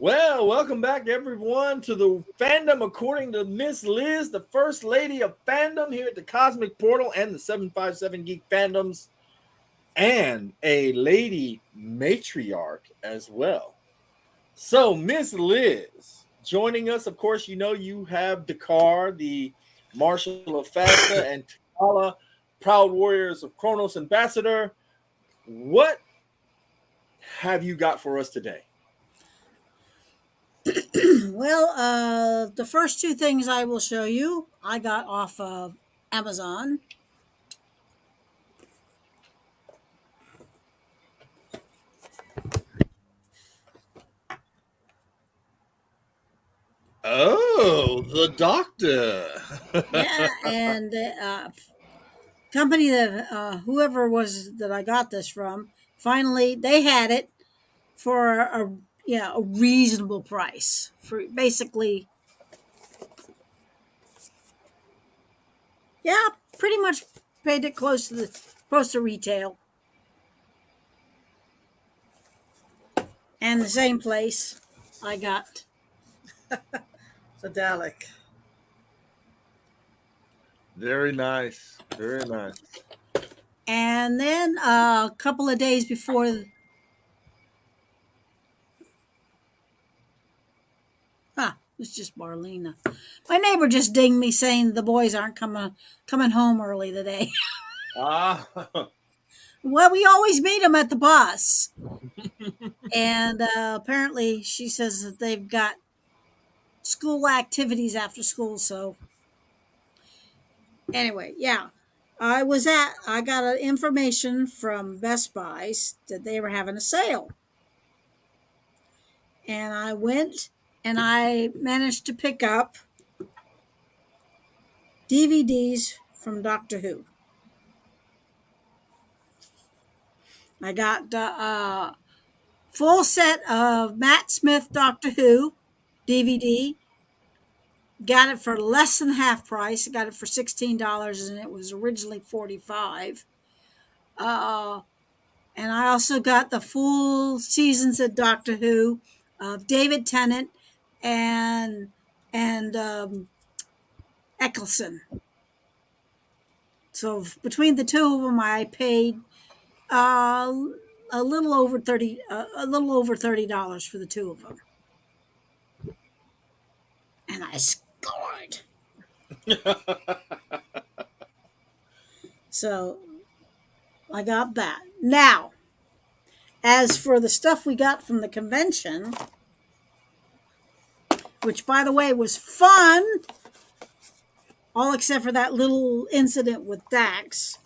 Well, welcome back, everyone, to the Fandom According to Miss Liz, the First Lady of Fandom here at the Cosmic Portal and the 757 Geek Fandoms, and a lady matriarch as well. So, Miss Liz, joining us, of course, you have Dakar, the Marshal of Fasta, and T'Challa, Proud Warriors of Kronos Ambassador. What have you got for us today? Well, the first two things I will show you, I got off of Amazon. Oh, the doctor. Yeah, and company that whoever was that I got this from, finally they had it for a reasonable price for basically, yeah, pretty much paid it close to retail, and the same place I got. The Dalek. Very nice. Very nice. And then a couple of days before, it's just Marlena. My neighbor just dinged me saying the boys aren't coming home early today. Ah, Well, we always meet them at the bus, and apparently she says that they've got school activities after school. So anyway, yeah, I got information from Best Buy's that they were having a sale, and I went and I managed to pick up DVDs from Doctor Who. I got the full set of Matt Smith Doctor Who DVD. Got it for less than half price. Got it for $16, and it was originally $45. Uh, and I also got the full seasons of Doctor Who of David Tennant and Eccleston. So between the two of them, I paid uh, a little over $30 for the two of them, and I scored. So I got that. Now, as for the stuff we got from the convention, which by the way was fun, all except for that little incident with Dax,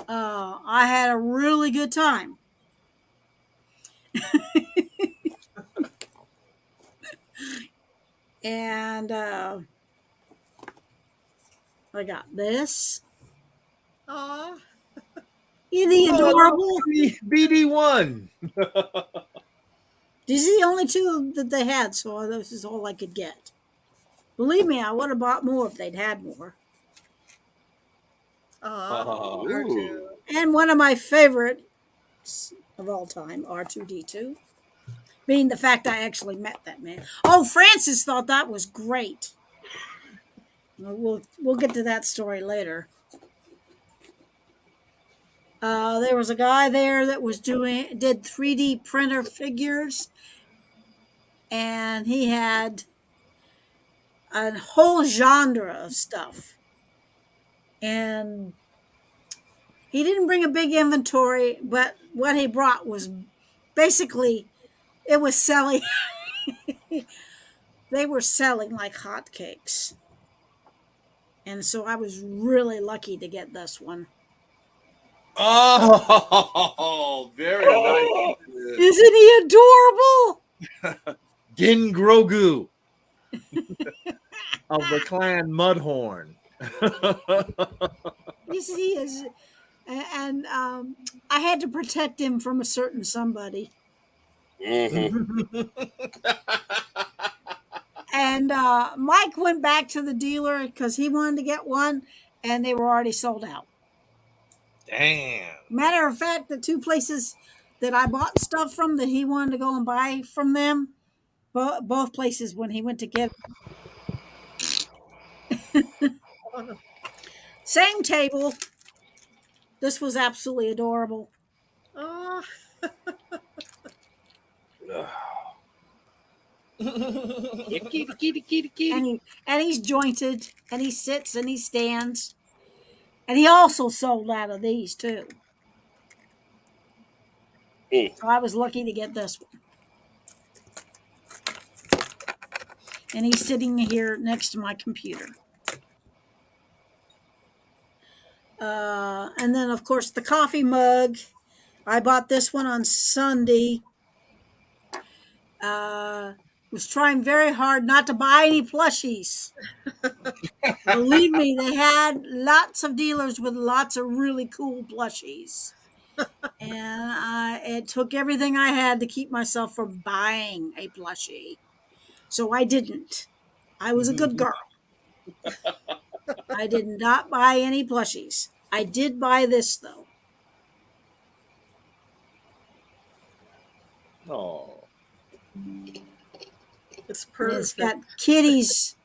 I had a really good time. And I got this. Aw. Isn't he adorable? BD1. These are the only two that they had, so this is all I could get. Believe me, I would have bought more if they'd had more. Aw. Ooh. R2. And one of my favorites of all time, R2D2, being the fact I actually met that man. Oh, Francis thought that was great. We'll get to that story later. There was a guy there that did 3D printer figures, and he had a whole genre of stuff. And he didn't bring a big inventory, but what he brought was basically, it was selling. They were selling like hotcakes. And so I was really lucky to get this one. Oh, very nice. Isn't he adorable? Din Grogu of the clan Mudhorn. Yes, he is. And I had to protect him from a certain somebody. And Mike went back to the dealer because he wanted to get one, and they were already sold out. Damn. Matter of fact, the two places that I bought stuff from that he wanted to go and buy from them, both places when he went to get Oh, no. same table. This was absolutely adorable. Oh, Kitty, kitty, kitty, kitty. And he's jointed, and he sits and he stands, and he also sold out of these too. Mm. So I was lucky to get this one. And he's sitting here next to my computer. And then, of course, the coffee mug. I bought this one on Sunday. Was trying very hard not to buy any plushies. Believe me, they had lots of dealers with lots of really cool plushies. And it took everything I had to keep myself from buying a plushie. So I didn't. I was a good girl. I did not buy any plushies. I did buy this, though. Oh. it's And it's perfect. got kitties.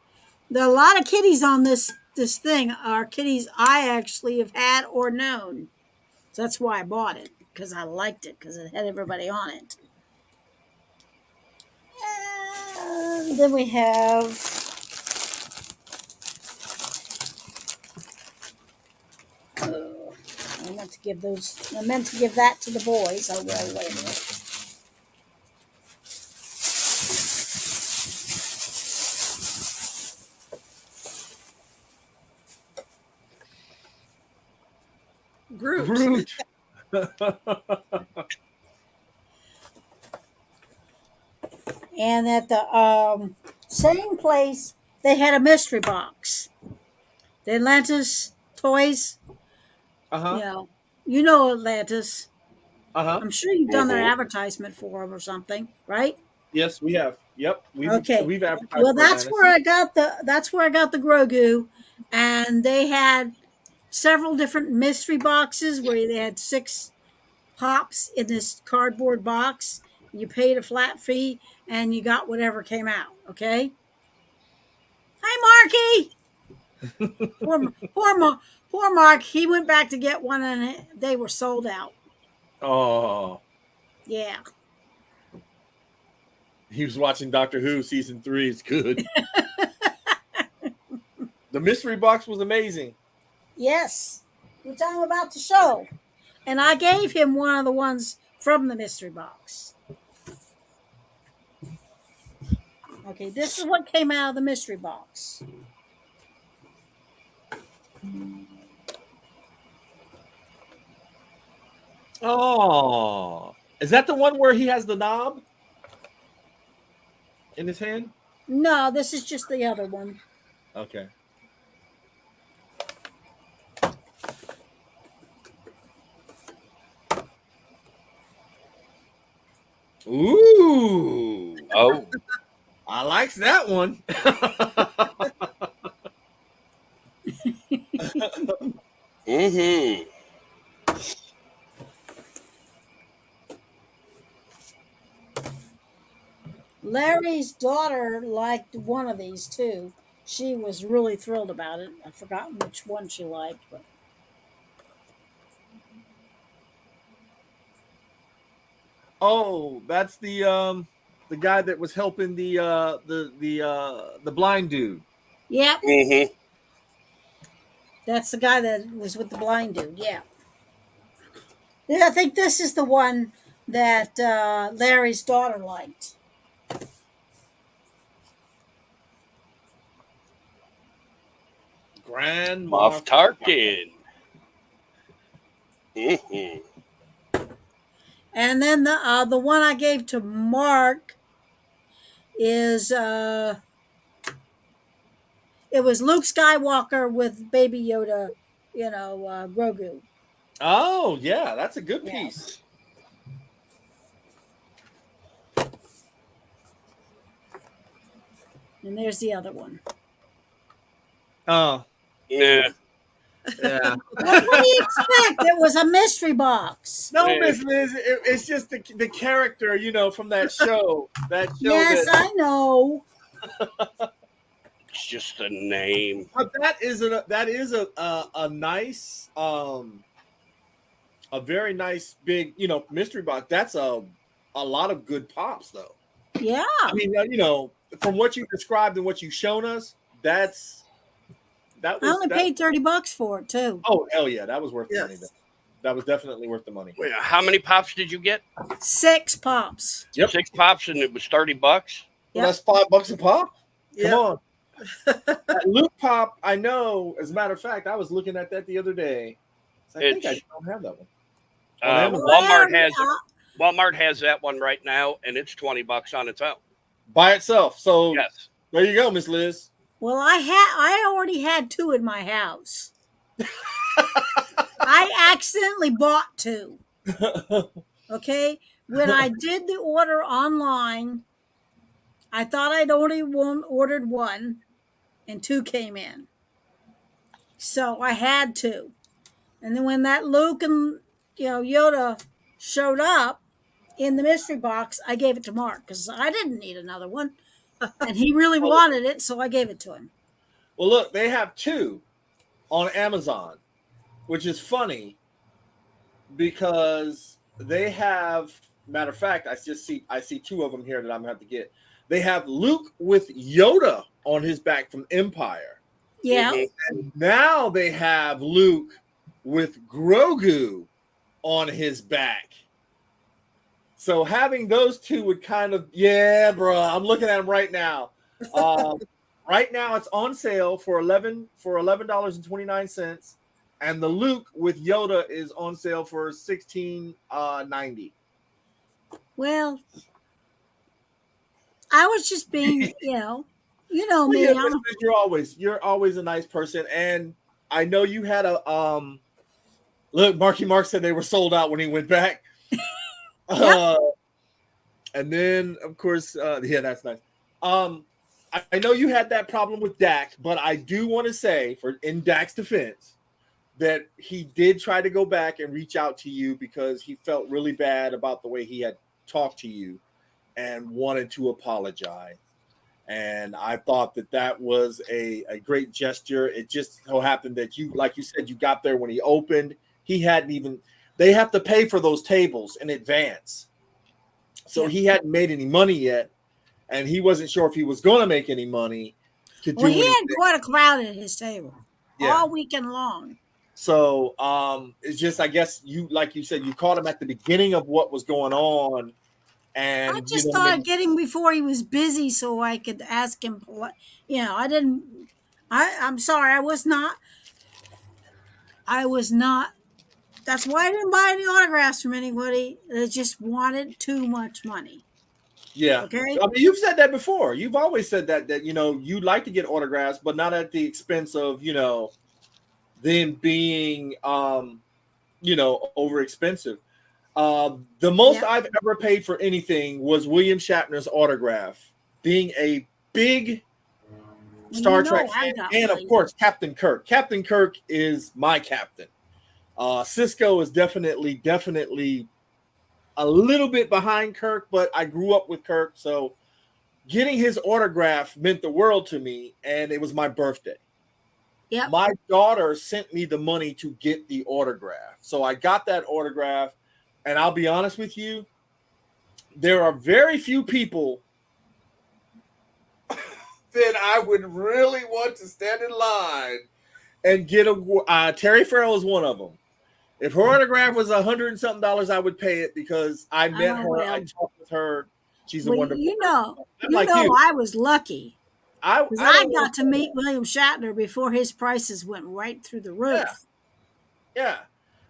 There are a lot of kitties on this thing are kitties I actually have had or known. So that's why I bought it, because I liked it, because it had everybody on it. And then we have I meant to give those. I meant to give that to the boys. I will later. Groot. Groot. And at the same place, they had a mystery box. The Atlantis toys. Uh-huh. You know Atlantis. Uh-huh. I'm sure you've done their Mhm. advertisement for them or something, right? Yes, we have. Yep. Okay. We've advertised Well, for Atlantis. that's where I got the Grogu, and they had several different mystery boxes where they had 6 pops in this cardboard box. You paid a flat fee and you got whatever came out. Okay. Hi, Marky. Poor Mark. He went back to get one and they were sold out. Oh. Yeah. He was watching Doctor Who season 3. It's good. The mystery box was amazing. Yes. Which I'm about to show. And I gave him one of the ones from the mystery box. Okay, this is what came out of the mystery box. Oh. Is that the one where he has the knob in his hand? No, this is just the other one. Okay. Ooh. Oh. I likes that one. Mm-hmm. Larry's daughter liked one of these too. She was really thrilled about it. I've forgotten which one she liked, but Oh, that's the guy that was helping the blind dude. yep, Mm-hmm. that's the guy that was with the blind dude. Yeah. Yeah, I think this is the one that Larry's daughter liked. Grand Moff Moff Tarkin. Mm-hmm. And then the one I gave to Mark is it was Luke Skywalker with Baby Yoda, Grogu. Oh, yeah, that's a good Yeah. piece. And there's the other one. Oh, Yeah. Yeah. What do you expect? It was a mystery box. No, Yeah. Miss Liz, it's just the character, from that show. That show Yes, that. I know. It's just a name. But that is a nice a very nice big mystery box. That's a lot of good pops though. Yeah. I mean, from what you described and what you've shown us, that I was only paid $30 for it too. Oh hell yeah, that was worth the money. Yes. That was definitely worth the money. Wait, how many pops did you get? 6 pops. Yep. 6 pops, and it was $30. Well, Yep. that's $5 a pop. Yep. Come on. That Luke pop, I know. As a matter of fact, I was looking at that the other day. So I think I It's- don't have that one. Walmart has that one right now, and it's $20 on its own. By itself. So Yes. there you go, Miss Liz. Well, I already had 2 in my house. I accidentally bought 2. Okay? When I did the order online, I thought I'd only ordered 1 and 2 came in. So I had 2. And then when that Luke and Yoda showed up in the mystery box, I gave it to Mark because I didn't need another one. And he really wanted it, so I gave it to him. Well, look, they have 2 on Amazon, which is funny because they have. Matter of fact, I see 2 of them here that I'm gonna have to get. They have Luke with Yoda on his back from Empire. Yeah. Mhm. And now they have Luke with Grogu on his back. So having those 2 would kind of, yeah, bro. I'm looking at them right now. Right now it's on sale for $11.29, and the Luke with Yoda is on sale for $16.90. Well, I was just being, you know Well, me. yeah, I'm- you're always a nice person, and I know you had a look. Marky Mark said they were sold out when he went back. And then of course, yeah, that's nice. I know you had that problem with Dak, but I do want to say, in Dak's defense, that he did try to go back and reach out to you because he felt really bad about the way he had talked to you and wanted to apologize. And I thought that was a great gesture. It just so happened that like you said, you got there when he opened. He hadn't even, they have to pay for those tables in advance. So he hadn't made any money yet. And he wasn't sure if he was going to make any money to do Well, he anything. had quite a crowd at his table all weekend long. So it's just, I guess like you said, you caught him at the beginning of what was going on. And I just thought getting before he was busy so I could ask him. I didn't. I'm sorry. I was not. That's why I didn't buy any autographs from anybody. They just wanted too much money. Yeah. Okay. I mean, you've said that before. You've always said that you'd like to get autographs, but not at the expense of them being over expensive. The most I've ever paid for anything was William Shatner's autograph, being a big Star Trek fan, and of course Captain Kirk. Captain Kirk is my captain. Cisco is definitely a little bit behind Kirk, but I grew up with Kirk, so getting his autograph meant the world to me, and it was my birthday. Yep. My daughter sent me the money to get the autograph, so I got that autograph. And I'll be honest with you, there are very few people that I would really want to stand in line and get Terry Farrell is one of them. If her autograph was $100 and something, I would pay it because I met her. I talked with her. She's a wonderful person. I was lucky. I got to meet William Shatner before his prices went right through the roof. Yeah.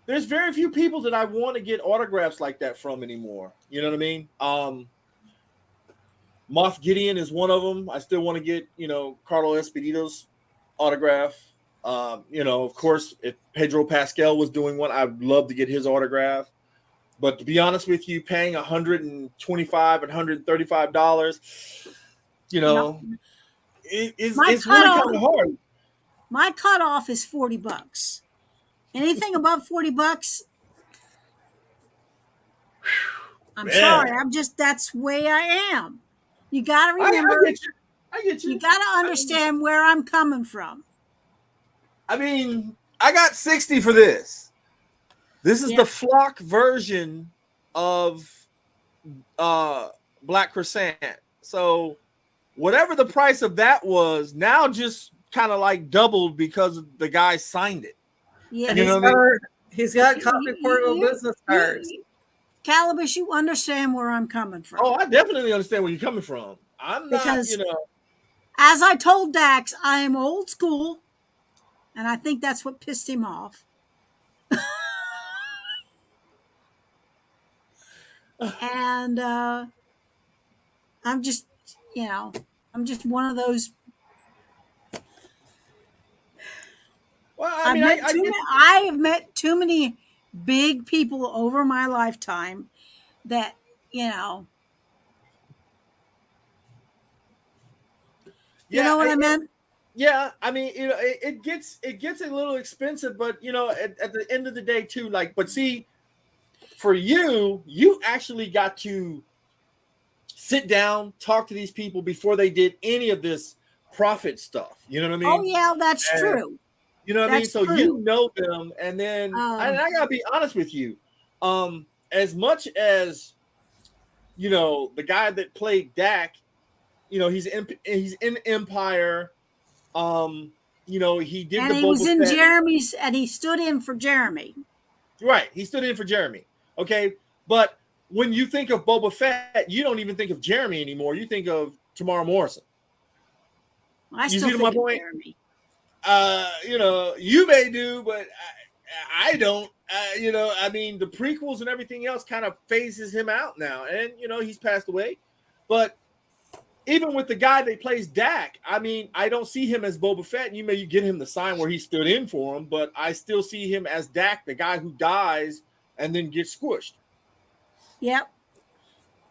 There's very few people that I want to get autographs like that from anymore. You know what I mean? Moff Gideon is one of them. I still want to get, Carlo Esposito's autograph. Of course, if Pedro Pascal was doing one, I'd love to get his autograph. But to be honest with you, paying $125 and $135, it's really kind of hard. My cutoff is $40. Anything above $40, I'm Man. sorry. That's the way I am. You got to I remember, get you. I get you. you got to understand where I'm coming from. I mean, I got 60 for this. This is Yeah. the flock version of Black Croissant. So whatever the price of that was, now just kind of like doubled because the guy signed it. Yeah. And You know what I mean? he's got Cosmic Portal business cards. Calibus, you understand where I'm coming from. Oh, I definitely understand where you're coming from. I'm not, Because as I told Dax, I am old school, and I think that's what pissed him off. And I'm just, I'm just one of those. Well, I mean, I have met too many big people over my lifetime that, you know what I meant? Yeah, I mean, it gets a little expensive, but at the end of the day, too, like, but see, for you actually got to sit down, talk to these people before they did any of this profit stuff. You know what I mean? Oh yeah, that's true. You know what I mean? That's So true. you know them, and then and I gotta be honest with you. As much as the guy that played Dak, he's in Empire. He did and the he Boba was in Fett. Jeremy's, and he stood in for Jeremy. Right, he stood in for Jeremy. Okay, but when you think of Boba Fett, you don't even think of Jeremy anymore. You think of Tamara Morrison. I still think of Jeremy. You may do, but I don't. I mean, the prequels and everything else kind of phases him out now, and he's passed away. But even with the guy that plays Dak, I mean, I don't see him as Boba Fett. And you get him the sign where he stood in for him, but I still see him as Dak, the guy who dies and then gets squished. Yep.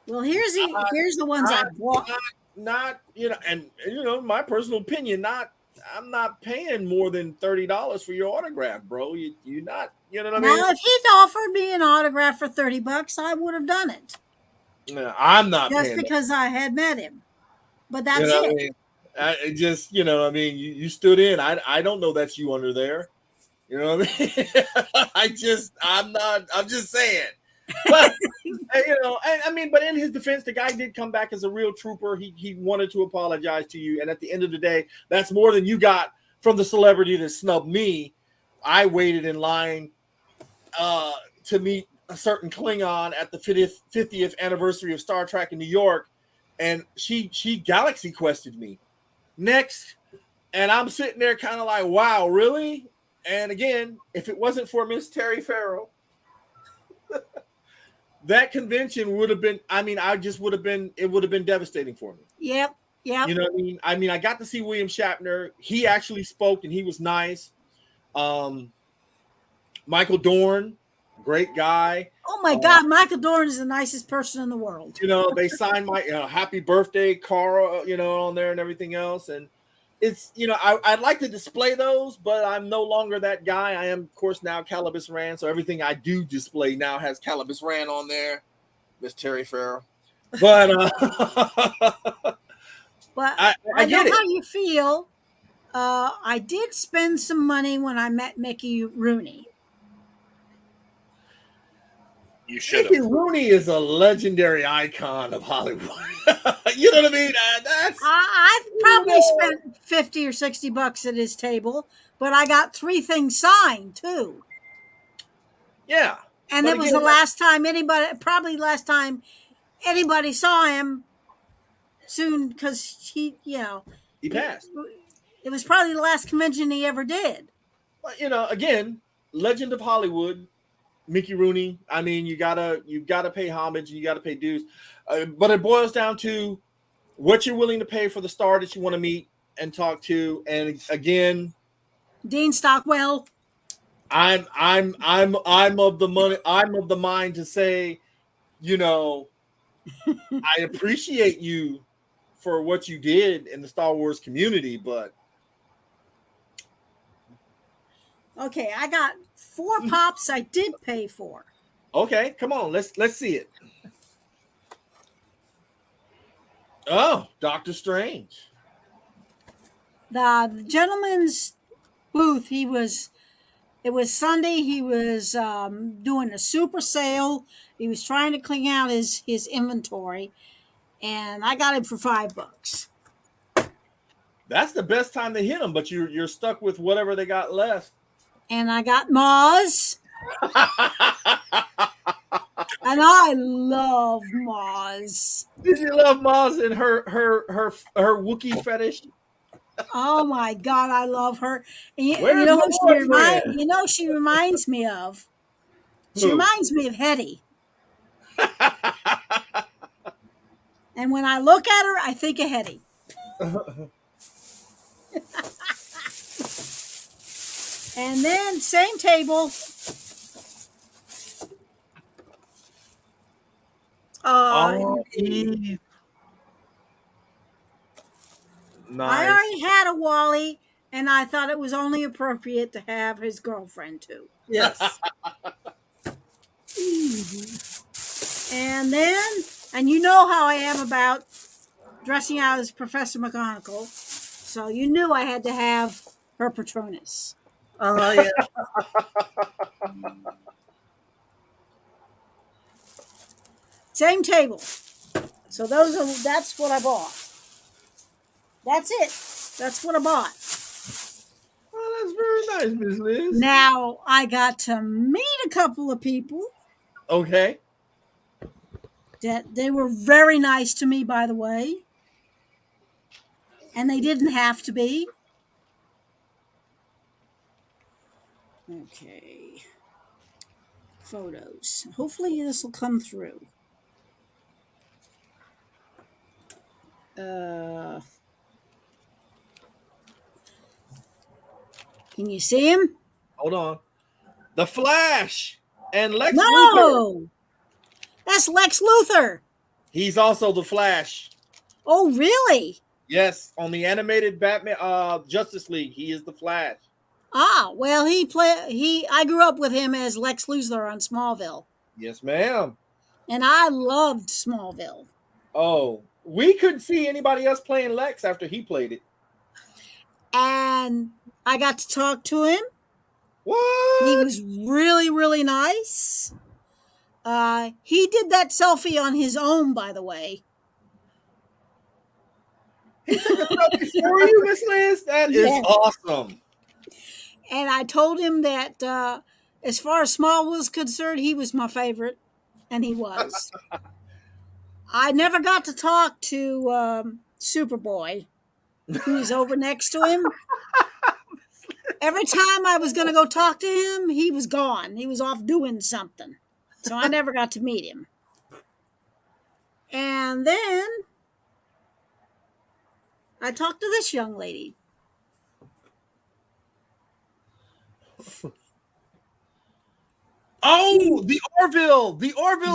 Well, here's the ones I bought. Not and my personal opinion, I'm not paying more than $30 for your autograph, bro. You're not, you know what I mean? Now, if he'd offered me an autograph for $30, I would have done it. No, I'm not just paying because that. I had met him. But that's it. I mean? I just, you stood in. I don't know that's you under there. You know what I mean? I'm just saying. But I mean, but in his defense, the guy did come back as a real trooper. He wanted to apologize to you, and at the end of the day, that's more than you got from the celebrity that snubbed me. I waited in line to meet a certain Klingon at the 50th anniversary of Star Trek in New York, and she galaxy quested me next, and I'm sitting there kind of like, wow, really? And again, if it wasn't for Miss Terry Farrell, that convention would have been, it would have been devastating for me. Yep. You know what I mean? I mean, I got to see William Shatner. He actually spoke and he was nice. Michael Dorn, great guy. Oh my God, Michael Dorn is the nicest person in the world. They signed my happy birthday Carl, on there and everything else. And it's, I'd like to display those, but I'm no longer that guy. I am, of course, now Calibus Rand. So everything I do display now has Calibus Rand on there. Miss Terry Farrell. But I know how you feel. I did spend some money when I met Mickey Rooney. You should have. Mickey Rooney is a legendary icon of Hollywood. You know what I mean? I've probably spent $50 or $60 at his table, but I got 3 things signed too. Yeah. And it was the last time last time anybody saw him soon, because he passed. It was probably the last convention he ever did. But, again, legend of Hollywood, Mickey Rooney. I mean, you gotta pay homage, and you gotta pay dues. But it boils down to what you're willing to pay for the star that you want to meet and talk to. And again, Dean Stockwell. I'm of the money. I'm of the mind to say, I appreciate you for what you did in the Star Wars community, but Okay, I got 4 pops I did pay for. Okay, come on, let's see it. Oh, Doctor Strange. The gentleman's booth, it was Sunday. He was doing a super sale. He was trying to clean out his inventory, and I got him for $5. That's the best time to hit them, but you're stuck with whatever they got left. And I got Maz, and I love Maz. Did you love Maz and her Wookiee fetish? Oh my God, I love her. And you Where's know my boyfriend? she reminds me of? She Who? reminds me of Hetty. And when I look at her, I think of Hetty. And then same table. Oh, Eve. I Nice. already had a Wally, and I thought it was only appropriate to have his girlfriend too. Yes. And then, and you know how I am about dressing out as Professor McGonagall, so you knew I had to have her Patronus. Yeah. Same table. So that's what I bought. That's it. That's what I bought. Oh, that's very nice, Miss Liz. Now I got to meet a couple of people Okay. that they were very nice to me, by the way. And they didn't have to be. Okay. Photos. Hopefully this will come through. Can you see him? Hold on. The Flash and Lex Luthor. No! That's Lex Luthor. He's also the Flash. Oh, really? Yes, on the animated Batman Justice League, he is the Flash. Ah, well, I grew up with him as Lex Luthor on Smallville. Yes, ma'am. And I loved Smallville. Oh, we couldn't see anybody else playing Lex after he played it. And I got to talk to him. What? He was really, really nice. He did that selfie on his own, by the way. He took a selfie for you, Miss Liz? That is awesome. And I told him that as far as Small was concerned, he was my favorite. And he was. I never got to talk to Superboy, who was over next to him. Every time I was going to go talk to him, he was gone. He was off doing something. So I never got to meet him. And then I talked to this young lady. Oh, the Orville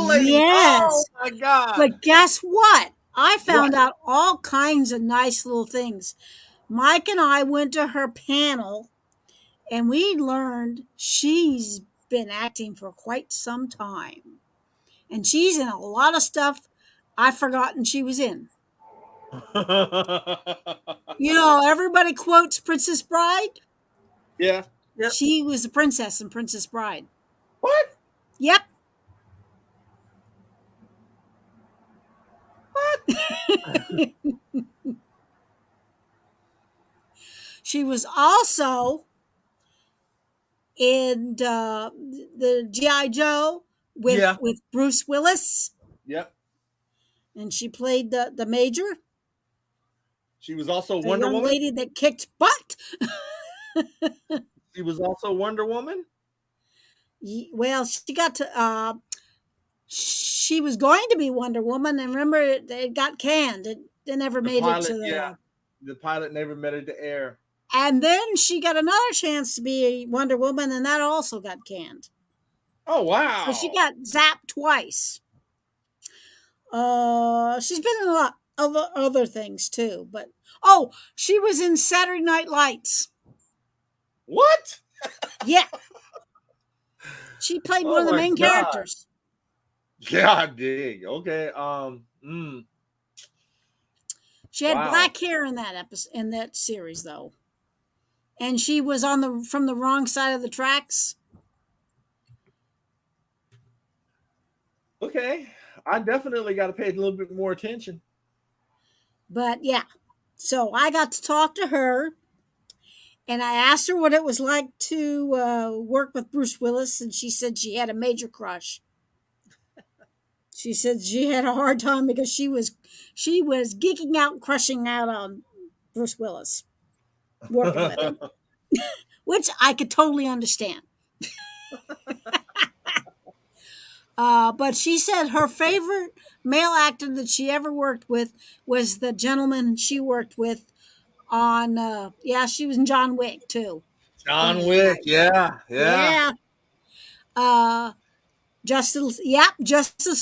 lady. Yes. Oh my God. But guess what? I found out all kinds of nice little things. Mike and I went to her panel, and we learned she's been acting for quite some time. And she's in a lot of stuff I've forgotten she was in. You know, everybody quotes Princess Bride. Yeah. Yep. She was the princess in Princess Bride. What? Yep. What? She was also in the G.I. Joe with Bruce Willis. Yep. And she played the major. She was also The Wonder young Woman. lady that kicked butt. She was also Wonder Woman. Well, she got to. She was going to be Wonder Woman, and remember, it got canned. They never made it to the. The pilot never made it to air. And then she got another chance to be Wonder Woman, and that also got canned. Oh wow! So she got zapped twice. She's been in a lot of other things too, but she was in Saturday Night Lights. What? Yeah. She played one Oh of the my main God. characters. God dang. Okay. She had Wow. black hair in that episode, in that series, though, and she was from the wrong side of the tracks. Okay. I definitely got to pay a little bit more attention. But yeah, so I got to talk to her, and I asked her what it was like to work with Bruce Willis, and she said she had a major crush. She said she had a hard time because she was geeking out, crushing out on Bruce Willis, working with him, which I could totally understand. But she said her favorite male actor that she ever worked with was the gentleman she worked with on. She was in John Wick too. John Wick. Yeah. Yeah. Justice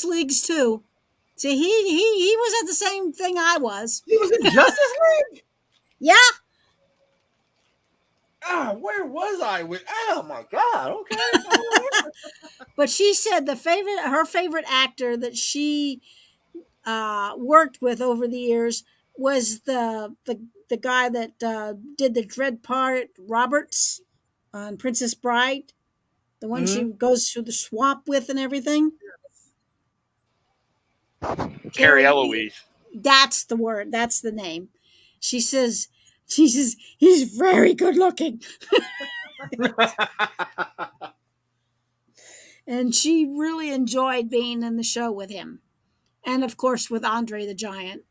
Leagues too. See, he was at the same thing I was. He was in Justice League? Yeah. Where was I with? Oh my God. Okay. But she said her favorite actor that she worked with over the years was the guy that did the dread part, Roberts, on Princess Bride, the one she goes through the swamp with and everything. Carrie Eloise. That's the word. That's the name. She says he's very good looking, and she really enjoyed being in the show with him, and of course with Andre the Giant.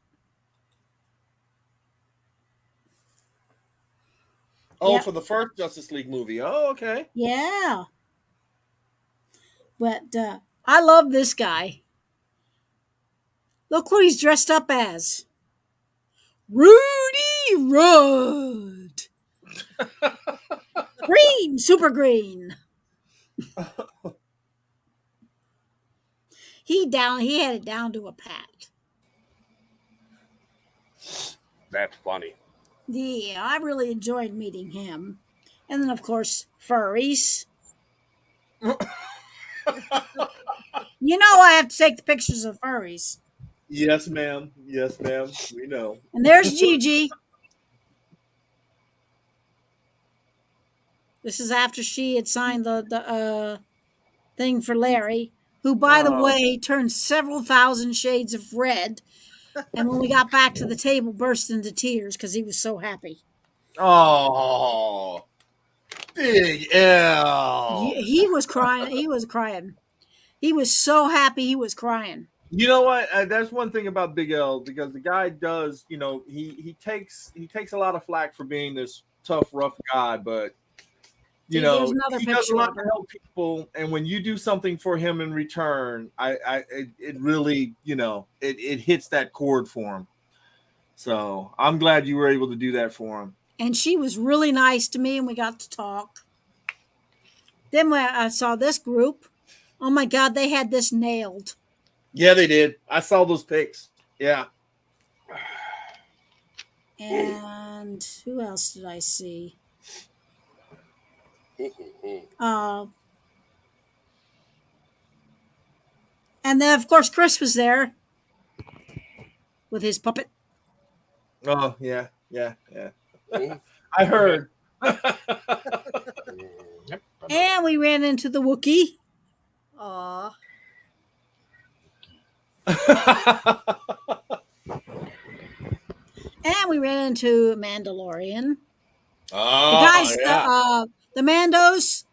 Oh, Yep. for the first Justice League movie. Oh, okay. Yeah. But I love this guy. Look what he's dressed up as. Rudy Rudd. Green, super green. He had it down to a pat. That's funny. Yeah, I really enjoyed meeting him. And then of course, furries. You know I have to take the pictures of furries. Yes, ma'am. Yes, ma'am. We know. And there's Gigi. This is after she had signed the thing for Larry, who, by the way, turned several thousand shades of red. And when we got back to the table, burst into tears because he was so happy. Oh, Big L. He was crying. He was crying. He was so happy. He was crying. You know what? That's one thing about Big L, because the guy does. He takes a lot of flack for being this tough, rough guy, but he does a lot to help people. And when you do something for him in return, it really, it hits that chord for him. So I'm glad you were able to do that for him. And she was really nice to me, and we got to talk. Then when I saw this group, oh my God, they had this nailed. Yeah, they did. I saw those pics. Yeah. And who else did I see? And then, of course, Chris was there with his puppet. Oh, yeah. I heard. And we ran into the Wookiee. Aw. And we ran into Mandalorian. Oh, the guys, the Mandos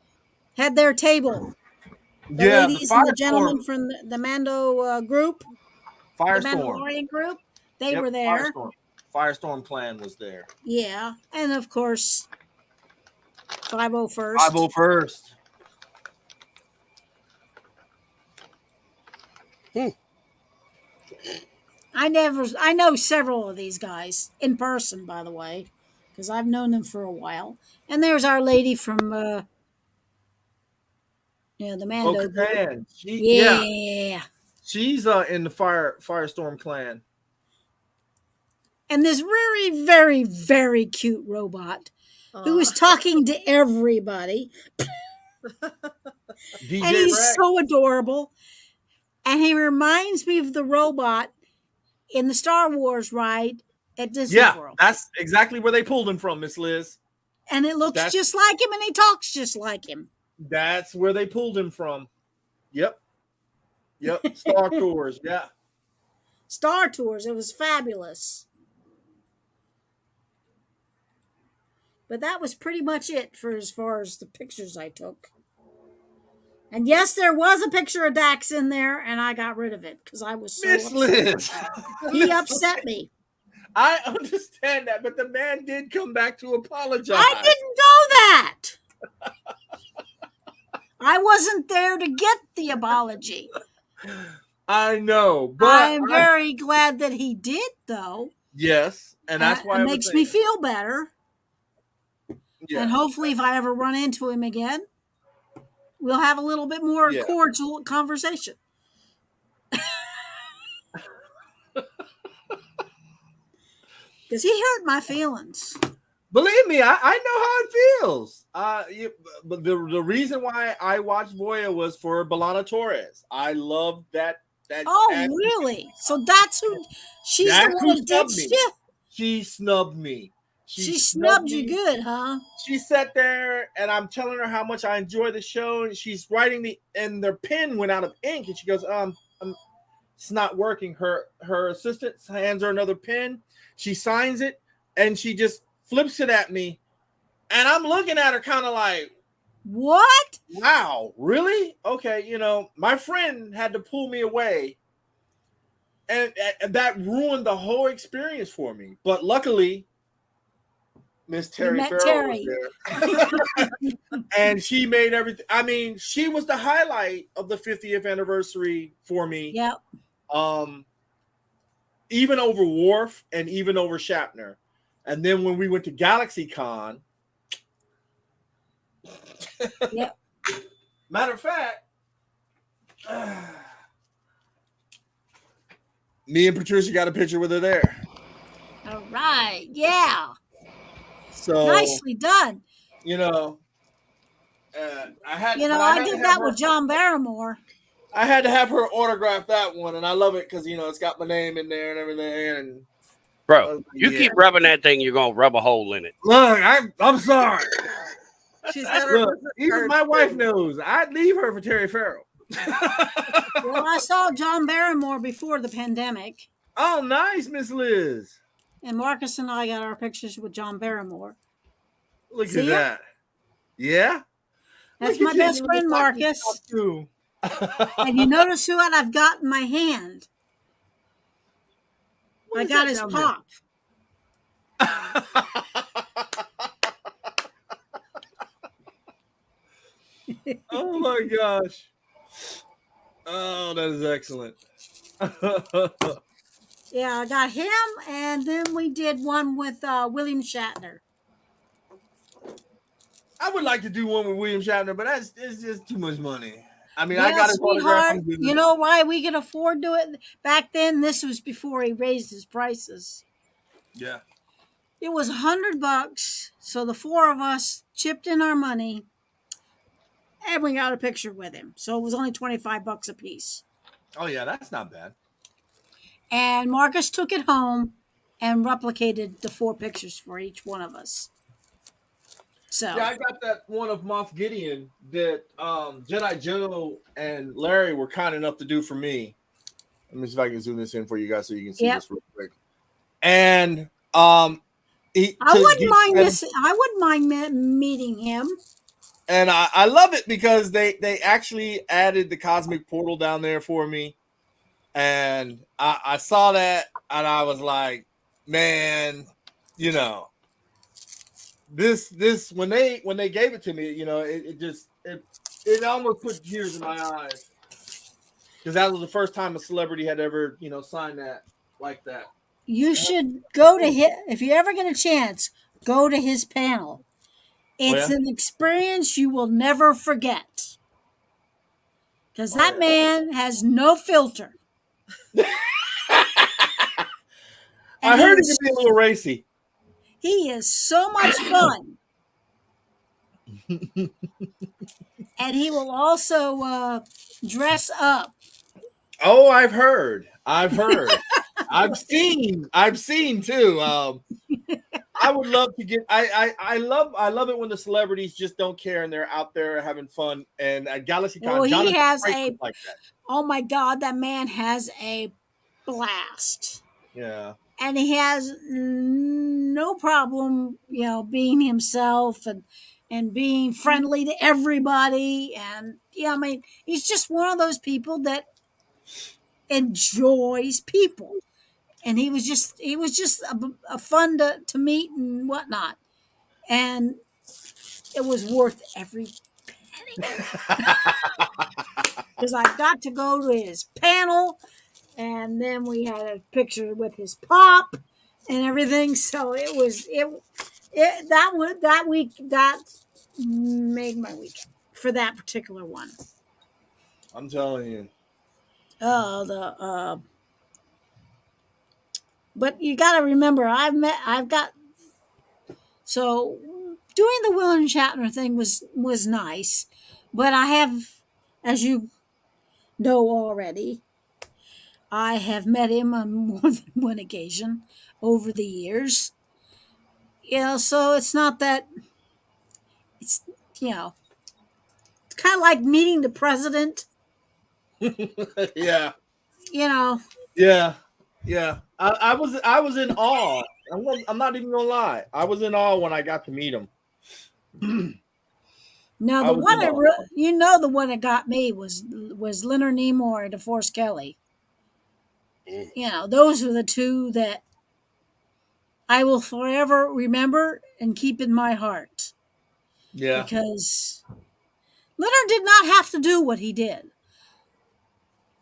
had their table. The ladies and the gentlemen from the Mando group, the Mandalorian group, they were there. Firestorm clan was there. Yeah, and of course, 501st. 501st. I know several of these guys in person, by the way, because I've known them for a while. And there's our lady from the Mando group. Yeah. She's in the Firestorm clan. And this very, very, very cute robot who is talking to everybody. DJ And he's Rex. so adorable. And he reminds me of the robot in the Star Wars ride at Disney Yeah, World. that's exactly where they pulled him from, Miss Liz. And it looks just like him and he talks just like him. That's where they pulled him from. Yep. Star Tours. Yeah. Star Tours. It was fabulous. But that was pretty much it for as far as the pictures I took. And yes, there was a picture of Dax in there, and I got rid of it because I was so Miss upset. Liz. He upset me. I understand that, but the man did come back to apologize. I didn't know that. I wasn't there to get the apology. I know, but I'm very glad that he did, though. Yes, and that's why it makes me feel better. Yeah. And hopefully, if I ever run into him again, we'll have a little bit more cordial conversation. Because he hurt my feelings. Believe me, I know how it feels. But the reason why I watched Voya was for Belana Torres. I love that. Really? So that's who? She's the one who ditched you? She snubbed me. She snubbed you good, huh? She sat there, and I'm telling her how much I enjoy the show, and she's writing and their pen went out of ink, and she goes, it's not working. Her assistant hands her another pen. She signs it, and she just flips it at me, and I'm looking at her kind of like, what? Wow, really? Okay, my friend had to pull me away, and that ruined the whole experience for me. But luckily, Miss Terry Farrell was there. And she made everything. I mean, she was the highlight of the 50th anniversary for me. Yep. Even over Worf and even over Shatner. And then when we went to GalaxyCon, yep. Matter of fact, me and Patricia got a picture with her there. All right. Yeah. So nicely done. I did that with John Barrymore. I had to have her autograph that one, and I love it because it's got my name in there and everything. And bro, you keep rubbing that thing, you're gonna rub a hole in it. Look, I'm sorry. She's got her even my wife knows I'd leave her for Terry Farrell. Well, I saw John Barrymore before the pandemic. Oh, nice, Miss Liz. And Marcus and I got our pictures with John Barrymore. Look at that. Yeah? That's my best friend, Marcus. And you notice who I've got in my hand? I got his pop. Oh my gosh. Oh, that is excellent. Yeah, I got him, and then we did one with William Shatner. I would like to do one with William Shatner, but it's just too much money. I mean, yeah, I got his sweetheart. You know why we could afford to it back then? This was before he raised his prices. Yeah. It was $100, so the four of us chipped in our money, and we got a picture with him. So it was only $25 a piece. Oh yeah, that's not bad. And Marcus took it home and replicated the 4 pictures for each one of us. So yeah, I got that one of Moff Gideon that Jedi Joe and Larry were kind enough to do for me. Let me see if I can zoom this in for you guys so you can see this real quick. And I wouldn't mind meeting him. And I love it because they actually added the cosmic portal down there for me. And I saw that and I was like, man, this when they gave it to me, it almost put tears in my eyes. Because that was the first time a celebrity had ever, signed that like that. You should go to his, if you ever get a chance, go to his panel. It's an experience you will never forget. Because that man has no filter. I heard he can be a little racy. He is so much fun. And he will also dress up. Oh, I've heard. I've seen too. I would love to get. I love it when the celebrities just don't care and they're out there having fun. And at Oh, GalaxyCon, he Jonathan has Frakes a. was like that. Oh my God, that man has a blast. Yeah. And he has no problem, being himself and being friendly to everybody. And I mean, he's just one of those people that enjoys people. And he was just a fun to meet and whatnot. And it was worth every because I got to go to his panel, and then we had a picture with his pop and everything. So that week that made my week for that particular one. I'm telling you. But you got to remember, so doing the William Shatner thing was nice, but I have, as you know already, I have met him on more than one occasion over the years. So it's not that it's you know it's kind of like meeting the president. Yeah. You know, Yeah. Yeah. I was in awe. I'm not even gonna lie. I was in awe when I got to meet him. no, I the was one in that awe. the one that got me was Leonard Nimoy and DeForest Kelly. Those were the two that I will forever remember and keep in my heart Yeah. because Leonard did not have to do what he did.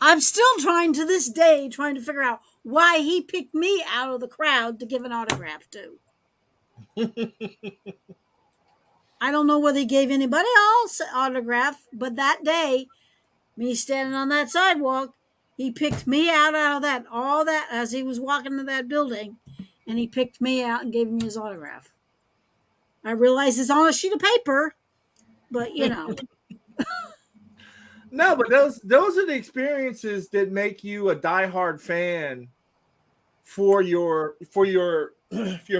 I'm still trying to this day trying to figure out why he picked me out of the crowd to give an autograph to. I don't know whether he gave anybody else an autograph, but that day, me standing on that sidewalk, he picked me out of that all that as he was walking to that building, and he picked me out and gave me his autograph. I realize it's on a sheet of paper, but No, but those are the experiences that make you a diehard fan for your for your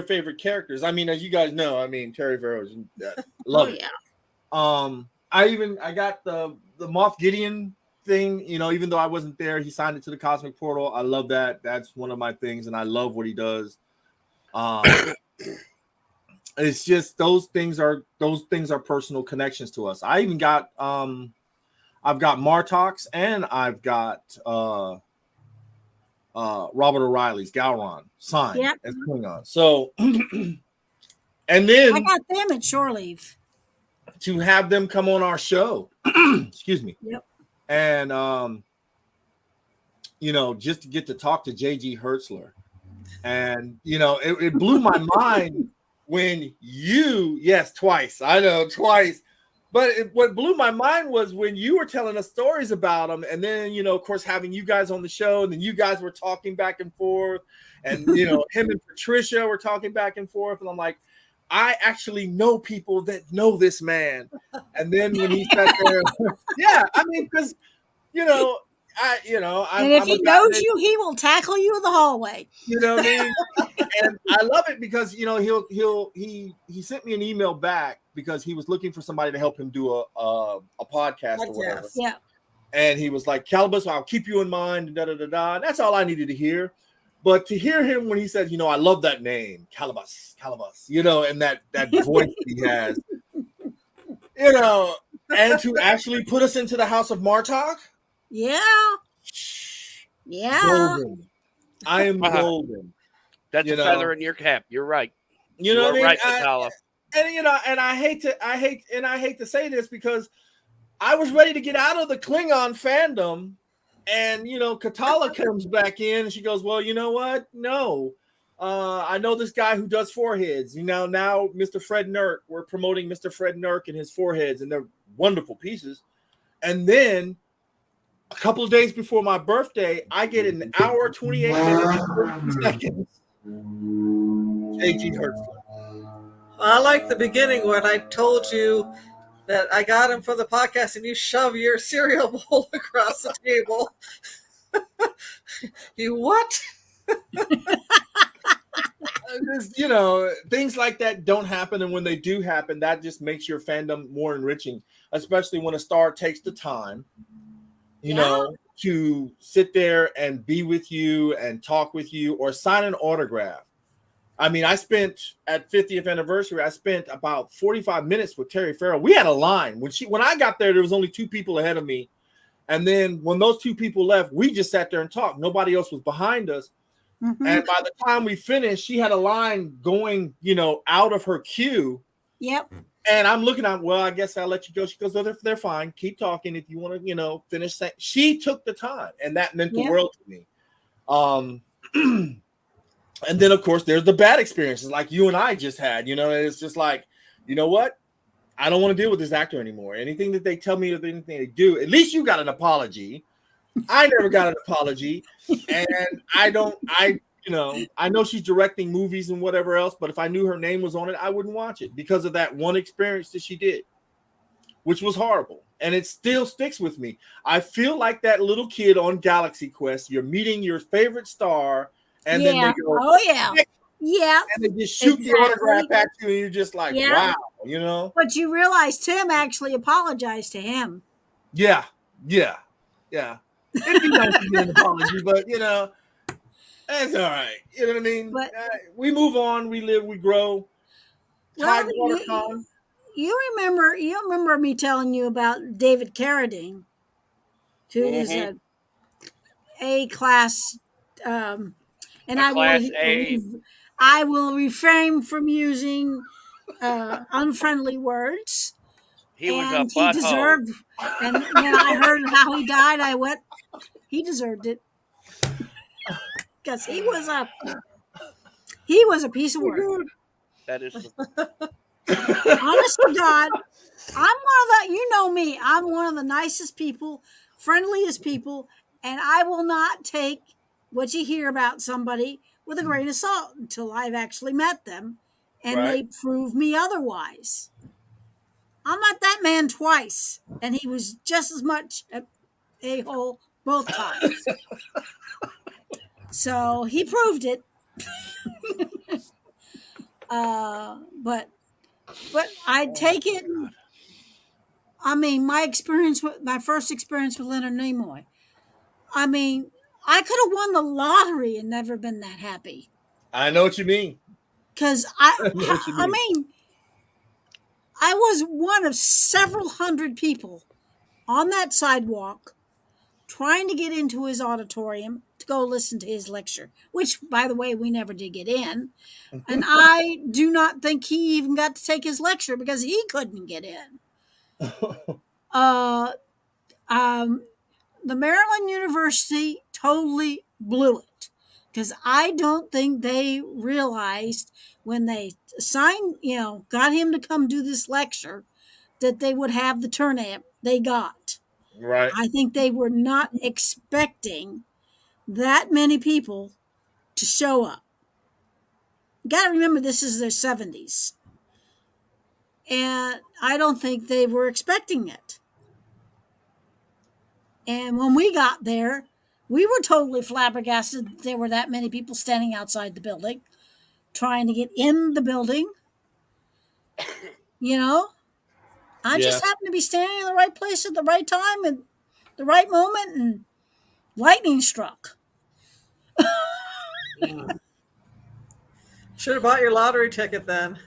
favorite characters. I mean, as you guys know, I mean Terry Farrell's love it. yeah. I got the Moff Gideon thing, even though I wasn't there, he signed it to the Cosmic Portal. I love that. That's one of my things, and I love what he does. It's just those things are personal connections to us. I even got I've got Martox and I've got Robert O'Reilly's Gowron signed as Klingon. So and then I got them at shore leave. To have them come on our show, excuse me. Yep. And just to get to talk to JG Hertzler. And it blew my mind when twice. I know, twice. But what blew my mind was when you were telling us stories about them, and then of course having you guys on the show, and then you guys were talking back and forth, and him and Patricia were talking back and forth, and I'm like, I actually know people that know this man. And then when he sat there, yeah, I mean, because and if he knows you, he will tackle you in the hallway. You know what I mean? And I love it because he sent me an email back because he was looking for somebody to help him do a podcast or whatever. Yeah. And he was like, Calibus, I'll keep you in mind, and da-da-da-da. And that's all I needed to hear. But to hear him when he said, I love that name, Calibus, and that voice he has, and to actually put us into the house of Martok. Yeah. Golden. I am golden. That's a feather in your cap. You're right. You know what I mean? Right, Natalia. And I hate to say this because I was ready to get out of the Klingon fandom, and Katala comes back in and she goes, well, you know what? No. I know this guy who does foreheads. Now Mr. Fred Nurk, we're promoting Mr. Fred Nurk and his foreheads, and they're wonderful pieces. And then a couple of days before my birthday, I get an hour, 28 minutes, 30 seconds. JG Hertzler. I like the beginning when I told you that I got him for the podcast, and you shove your cereal bowl across the table. You what? Just, things like that don't happen, and when they do happen, that just makes your fandom more enriching, especially when a star takes the time, to sit there and be with you and talk with you or sign an autograph. I mean, I spent at 50th anniversary, I spent about 45 minutes with Terry Farrell. We had a line. When I got there was only 2 people ahead of me. And then when those 2 people left, we just sat there and talked. Nobody else was behind us. Mm-hmm. And by the time we finished, she had a line going, out of her queue. Yep. And I'm looking at, well, I guess I'll let you go. She goes, oh, they're fine. Keep talking if you want to, finish. She took the time, and that meant the world to me. And then, of course, there's the bad experiences like you and I just had. It's just like, you know what? I don't want to deal with this actor anymore. Anything that they tell me or anything they do, at least you got an apology. I never got an apology. And I know she's directing movies and whatever else, but if I knew her name was on it, I wouldn't watch it because of that one experience that she did, which was horrible. And it still sticks with me. I feel like that little kid on Galaxy Quest. You're meeting your favorite star, and then they go, oh yeah, yeah, and they just shoot the autograph at you, and you're just like, wow, But you realize Tim actually apologized to him. Yeah. It'd be nice to get an apology, but that's all right. You know what I mean? But, we move on, we live, we grow. You remember me telling you about David Carradine, who is a A-class, and I will refrain from using unfriendly words. He deserved. And when I heard how he died, I went, he deserved it, because he was a piece of work. That is. Honest to God, I'm one of the. You know me. I'm one of the nicest people, friendliest people, and I will not take what you hear about somebody with a grain of salt until I've actually met them, and they prove me otherwise. I met that man twice, and he was just as much an a-hole both times. So he proved it. But I take it. I mean, my first experience with Leonard Nimoy. I mean, I could have won the lottery and never been that happy. I know what you mean. Because I mean, I was one of several hundred people on that sidewalk trying to get into his auditorium to go listen to his lecture, which, by the way, we never did get in. And I do not think he even got to take his lecture because he couldn't get in. The Maryland University totally blew it, because I don't think they realized when they got him to come do this lecture that they would have the turnout they got. Right. I think they were not expecting that many people to show up. You got to remember, this is their 70s. And I don't think they were expecting it. And when we got there, we were totally flabbergasted that there were that many people standing outside the building, trying to get in the building. I just happened to be standing in the right place at the right time and the right moment, and lightning struck. Should have bought your lottery ticket then.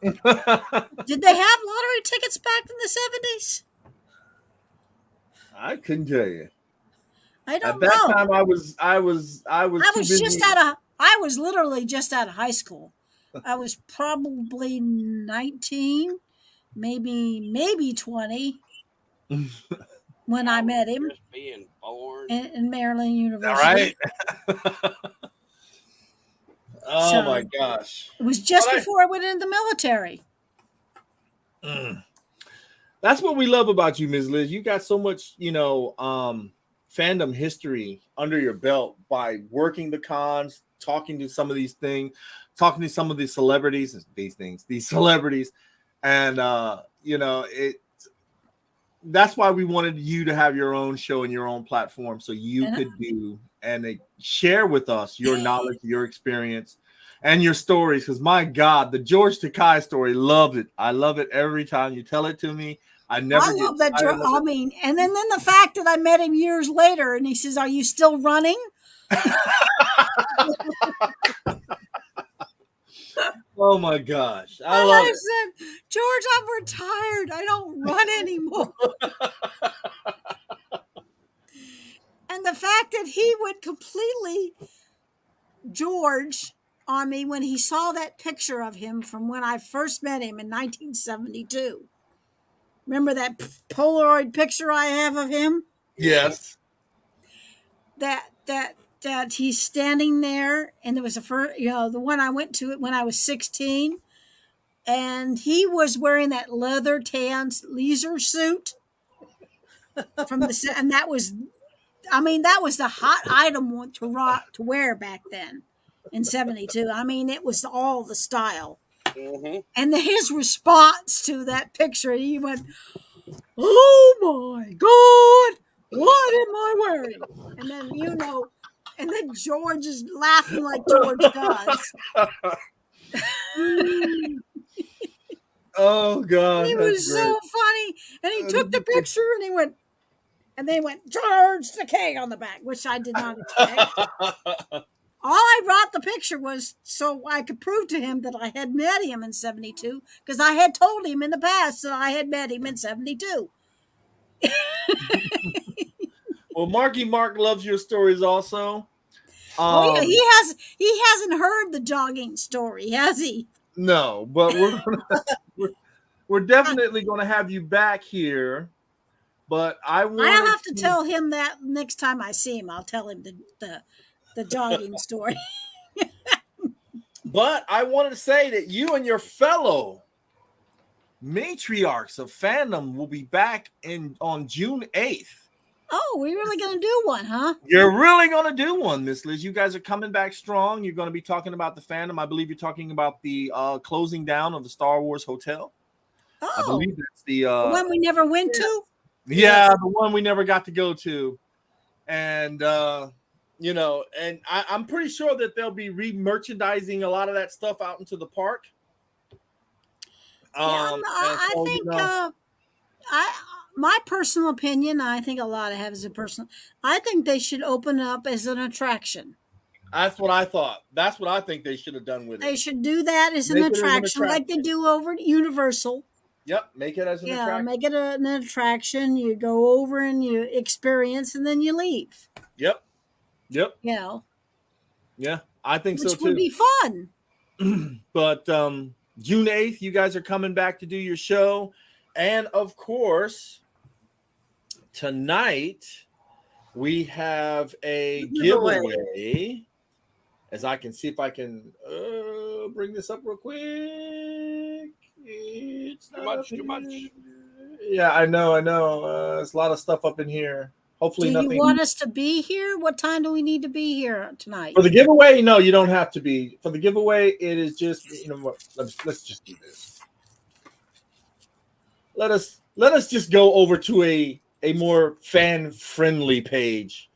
Did they have lottery tickets back in the 70s? I couldn't tell you. I don't know. At that time, I was literally just out of high school. I was probably 19, maybe 20 when I met him. Just being born in Maryland University. All right. Oh my gosh! It was just before I went into the military. That's what we love about you, Ms. Liz. You got so much, fandom history under your belt by working the cons, talking to some of these things, talking to some of these celebrities, and that's why we wanted you to have your own show and your own platform so you could do and share with us your knowledge, your experience, and your stories. Because my God, the George Takei story, love it. I love it every time you tell it to me. I never get love that. tired of it. I mean, and then the fact that I met him years later, and he says, "Are you still running?" Oh my gosh, I And love I it. said, "George, I'm retired. I don't run anymore." And the fact that he would completely George on me when he saw that picture of him from when I first met him in 1972. Remember that Polaroid picture I have of him? Yes. That he's standing there, and there was the first, the one I went to when I was 16, and he was wearing that leather tan leisure suit from the, and that was, that was the hot item to wear back then in 72. I mean, it was all the style. Mm-hmm. And his response to that picture, he went, "Oh my God, what am I wearing?" And then, and then George is laughing like George does. Oh God, It that's was great. so funny. And he took the picture and he went, and they went, "George Takei" on the back, which I did not expect. All I brought the picture was so I could prove to him that I had met him in 72, because I had told him in the past that I had met him in 72. Well, Marky Mark loves your stories also. Oh yeah, he hasn't heard the jogging story, has he? No, but we're definitely gonna have you back here. But I'll have to tell him that next time I see him. I'll tell him the jogging story. But I wanted to say that you and your fellow matriarchs of fandom will be back on June 8th. Oh, we're really gonna do one, huh? You're really gonna do one, Miss Liz. You guys are coming back strong. You're gonna be talking about the fandom. I believe you're talking about the closing down of the Star Wars Hotel. Oh, I believe that's the one we never went to. Yeah, the one we never got to go to. And and I'm pretty sure that they'll be re-merchandising a lot of that stuff out into the park. I think my personal opinion, I think a lot of have as a personal, I think they should open up as an attraction. That's what I thought. That's what I think they should have done with it. They should do that as an attraction, like they do over at Universal. Yep, make it as an attraction. Make it an attraction. You go over and you experience, and then you leave. Yep. Yeah, I think so too. Which would be fun. But June 8th, you guys are coming back to do your show. And of course, tonight we have a giveaway. As I can see if I can bring this up real quick. It's too much. Yeah, I know. There's a lot of stuff up in here. Hopefully nothing. Do you want us to be here? What time do we need to be here tonight? For the giveaway, no, you don't have to be. For the giveaway, it is just, let's just do this. Let us just go over to a more fan-friendly page.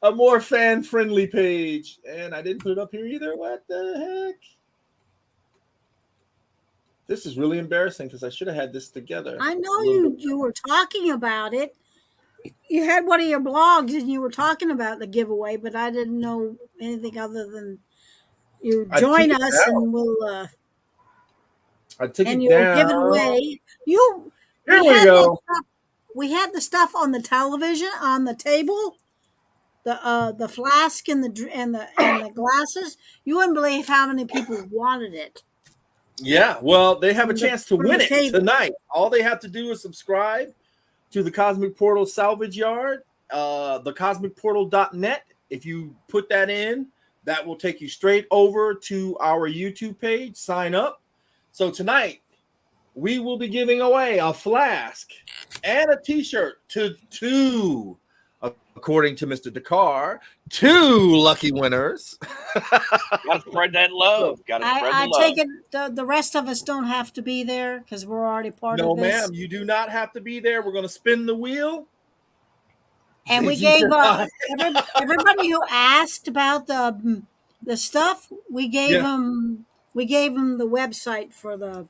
A more fan-friendly page. And I didn't put it up here either. What the heck? This is really embarrassing because I should have had this together. I know you were talking about it. You had one of your blogs and you were talking about the giveaway, but I didn't know anything other than you join us and we'll I took and it you'll down. give it away. Here we go. We had the stuff on the television on the table. The flask and the glasses. You wouldn't believe how many people wanted it. Yeah, well, they have a chance to win it tonight. All they have to do is subscribe to the Cosmic Portal Salvage Yard, thecosmicportal.net. If you put that in, that will take you straight over to our YouTube page. Sign up. So tonight, we will be giving away a flask and a t-shirt to 2 according to Mr. Dakar, 2 lucky winners. Gotta spread that love. Gotta spread I the love. take it the rest of us don't have to be there because we're already part No, of this. ma'am, you do not have to be there. We're going to spin the wheel. And we You gave cannot- everybody who asked about the stuff. We gave Yeah. them the website for the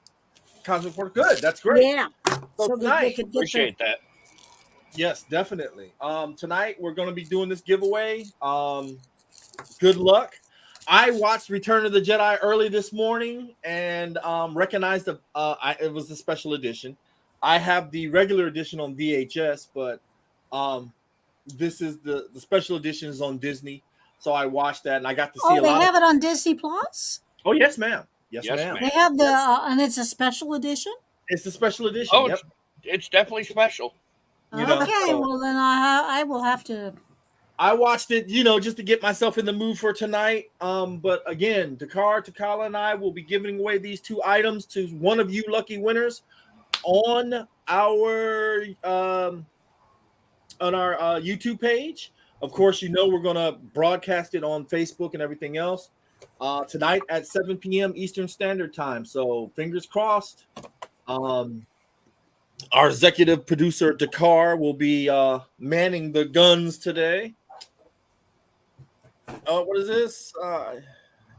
Cosmic Portal. Good. That's great. yeah. So So that they tonight, could get Appreciate that. yes, definitely. Tonight we're going to be doing this giveaway. Good luck. I watched Return of the Jedi early this morning and recognized it was the special edition. I have the regular edition on VHS, but this is the special edition is on Disney. So I watched that and I got to see Oh, a they lot. have it on Disney Plus. Oh, yes, ma'am. Yes, Yes, ma'am. ma'am. They have the and it's a special edition. It's the special edition. Oh, Yep. it's definitely special. You know, Okay, so- well then I will have to. I watched it, just to get myself in the mood for tonight. But again, Dakar, Takala, and I will be giving away these 2 items to one of you lucky winners on our YouTube page. Of course, we're gonna broadcast it on Facebook and everything else tonight at 7 p.m. Eastern Standard Time. So fingers crossed. Our executive producer Dakar will be manning the guns today. What is this? I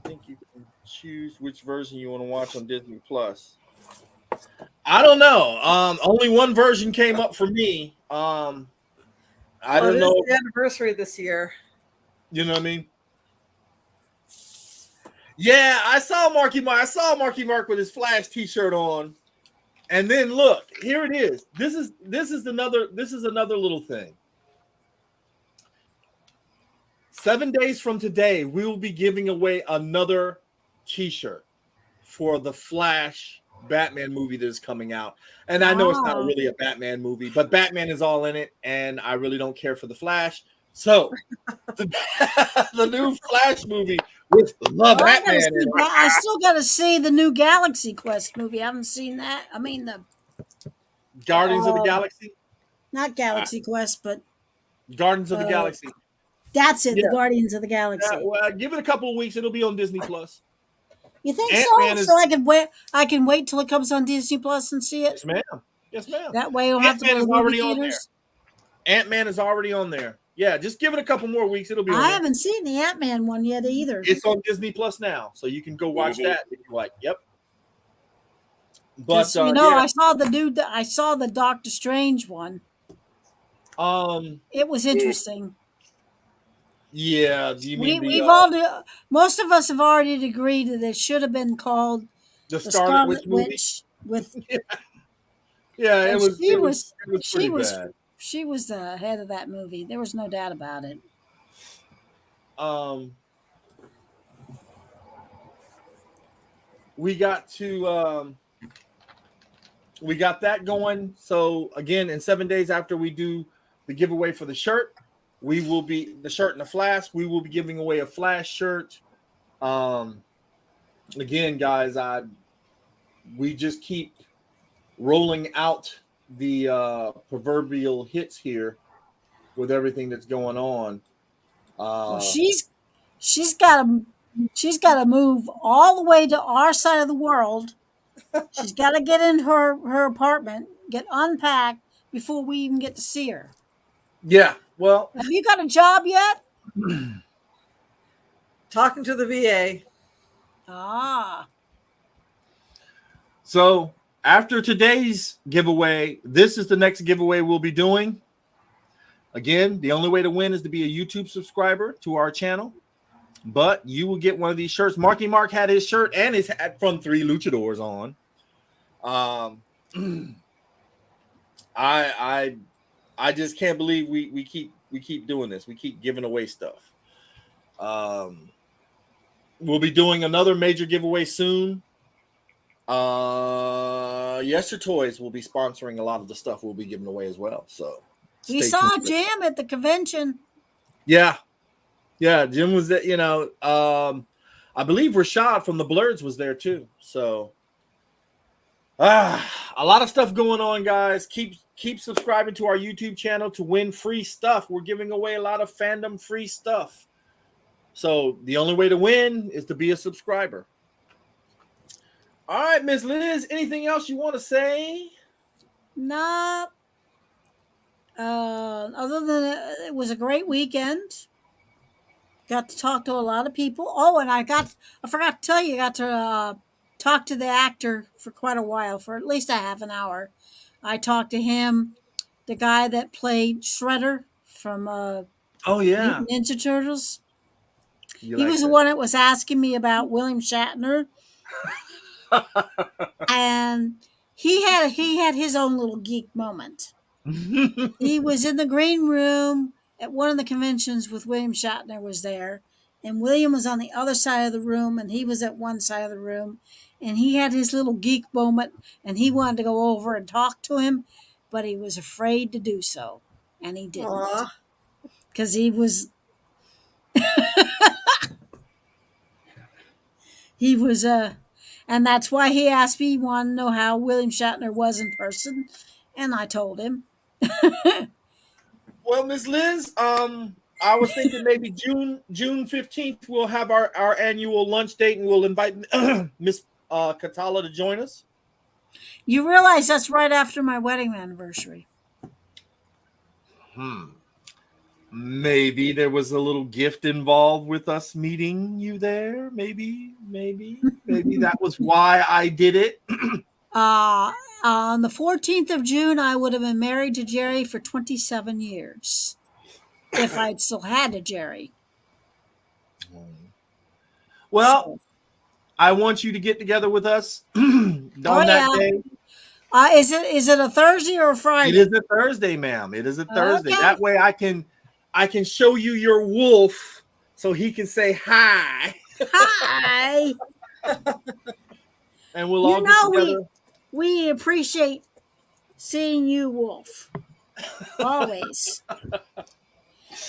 think you can choose which version you want to watch on Disney Plus. I don't know. Only one version came up for me. I don't know. It's the anniversary this year. You know what I mean? Yeah, I saw Marky Mark. I saw Marky Mark with his Flash T-shirt on, and then look, here it is. This is another little thing. 7 days from today, we will be giving away another T-shirt for the Flash Batman movie that is coming out. And I know it's not Wow. really a Batman movie, but Batman is all in it, and I really don't care for the Flash. So the new Flash movie with Batman in it. I still got to see the new Galaxy Quest movie. I haven't seen that. I mean the Guardians of the Galaxy. not Galaxy Quest, but Guardians of the Galaxy. that's it. Yeah. The Guardians of the Galaxy. Yeah, well, give it a couple of weeks. It'll be on Disney Plus. You think Ant-Man so? is- So I can wait till it comes on Disney Plus and see it. Yes, ma'am. Yes, ma'am. That way you'll have to Ant-Man go to is the already movie on there. theaters. Ant-Man is already on there. Yeah, just give it a couple more weeks. It'll be on I there. haven't seen the Ant-Man one yet either. It's on Disney Plus now, so you can go watch Mhm. that if you like. Yep. But Just, I yeah. I saw the Doctor Strange one. It was interesting. Yeah. Do you mean Most of us have already agreed that it should have been called the the Scarlet Witch movie? Witch with Yeah, it and was. she It was was she pretty was bad. she was the head of that movie. There was no doubt about it. We got that going. So again, in 7 days after we do the giveaway for the shirt, we will be the shirt and the flask. We will be giving away a Flash shirt. Again, guys, we just keep rolling out the proverbial hits here with everything that's going on. Well, she's got to move all the way to our side of the world. She's got to get in her apartment, get unpacked before we even get to see her. Yeah. Well, Have you got a job yet? Talking to the VA. Ah, so after today's giveaway, this is the next giveaway we'll be doing. Again, the only way to win is to be a YouTube subscriber to our channel. But you will get one of these shirts. Marky Mark had his shirt and his hat from Three Luchadors on. I just can't believe we keep doing this. We keep giving away stuff. We'll be doing another major giveaway soon. Yester Toys will be sponsoring a lot of the stuff we'll be giving away as well. So we stay saw tuned for that. Jam at the convention. Yeah, Jim was there. I believe Rashad from the Blurs was there too. So, a lot of stuff going on, guys. Keep keep subscribing to our YouTube channel to win free stuff. We're giving away a lot of fandom free stuff. So the only way to win is to be a subscriber. All right, Miss Liz, anything else you want to say? No. Other than it was a great weekend. Got to talk to a lot of people. Oh, and I forgot to tell you, I got to talk to the actor for quite a while, for at least a half an hour. I talked to him, the guy that played Shredder from Oh yeah, Mutant Ninja Turtles. you He like was the that. one that was asking me about William Shatner, and he had his own little geek moment. He was in the green room at one of the conventions with William Shatner was there, and William was on the other side of the room, and he was at one side of the room, and he had his little geek moment, and he wanted to go over and talk to him, but he was afraid to do so, and he didn't, Aw. because he was and that's why he asked me. He wanted to know how William Shatner was in person, and I told him. Well, Miss Liz, I was thinking maybe June 15th we'll have our annual lunch date, and we'll invite Miss Katala to join us. You realize that's right after my wedding anniversary. Maybe there was a little gift involved with us meeting you there. Maybe that was why I did it. On the 14th of June, I would have been married to Jerry for 27 years if I'd still had a Jerry. Well, So, I want you to get together with us on that day. Is it a Thursday or a Friday? It is a Thursday, ma'am. It is a Thursday. Okay. That way I can show you your wolf so he can say hi. Hi. And we'll all get together. We appreciate seeing you, Wolf. Always.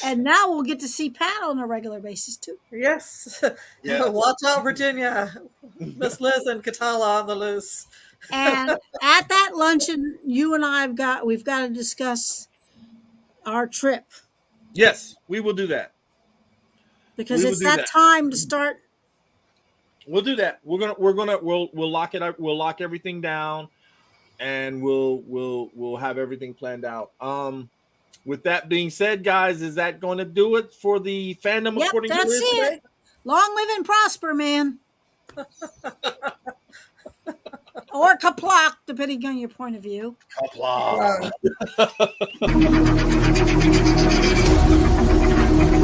And now we'll get to see Pat on a regular basis too. Yes. Yeah. Watch out, Virginia. Miss Liz and Katala on the loose. And at that luncheon, you and we've got to discuss our trip, Yes, we will do that. because We will it's do that that. time to start. We'll do that. We'll lock it up. We'll lock everything down, and we'll have everything planned out. With that being said, guys, is that going to do it for the Fandom Yep, According to that's Liz it. today? Long live and prosper, man. Or kaplock, depending on your point of view. Kapla.